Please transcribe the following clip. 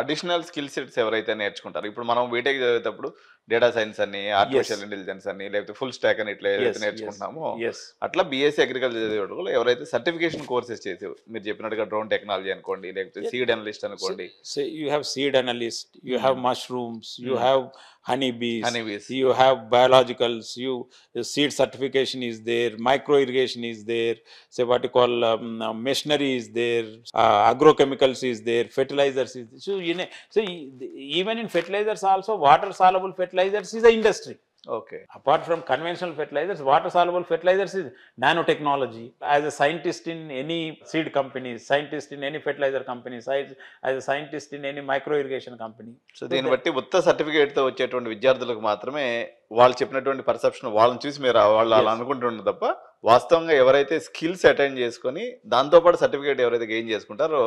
Additional skill sets ఎవరైతే నేర్చుకుంటారో, ఇప్పుడు మనం బీటెక్ చదివేటప్పుడు డేటా సైన్స్ అని, ఆర్టిఫిషియల్ Yes, ఇంటెలిజెన్స్ అని, లేకపోతే ఫుల్ స్టాక్ అని ఇట్లా ఏదైతే yes, yes, నేర్చుకుంటున్నామో, yes. అట్లా బీఎస్సీ అగ్రికల్చర్ చదివేటప్పుడు ఎవరైతే సర్టిఫికేషన్ కోర్సెస్ చేసి మీరు చెప్పినట్టుగా డ్రోన్ టెక్నాలజీ అనుకోండి, లేకపోతే Yeah. సీడ్ అనలిస్ట్ So, అనుకోండి. so you have seed analyst, you have హ్మ్. mushrooms, you హ్మ్. have honeybees, honeybees. you have biologicals, the seed certification is there, micro irrigation is there, say what you call machinery is there, agrochemicals is there, fertilizers is there. So so even in fertilizers also, water soluble fertilizers is the industry. Okay. Apart from conventional fertilizers, water soluble fertilizers is nanotechnology. As a scientist in any seed company, scientist in any fertilizer company, as a scientist in any micro irrigation company. So So దీన్ని that, బట్టి ఉత్త సర్టిఫికేట్‌తో వచ్చేటువంటి విద్యార్థులకు మాత్రమే వాళ్ళు చెప్పినటువంటి perception వాళ్ళని చూసి మీరు వాళ్ళు అలా yes, అనుకుంటుండ్రు తప్ప, వాస్తవంగా ఎవరైతే స్కిల్స్ అటైన్ చేసుకొని దాంతో పాటు సర్టిఫికేట్ ఎవరైతే గెయిన్ చేసుకుంటారో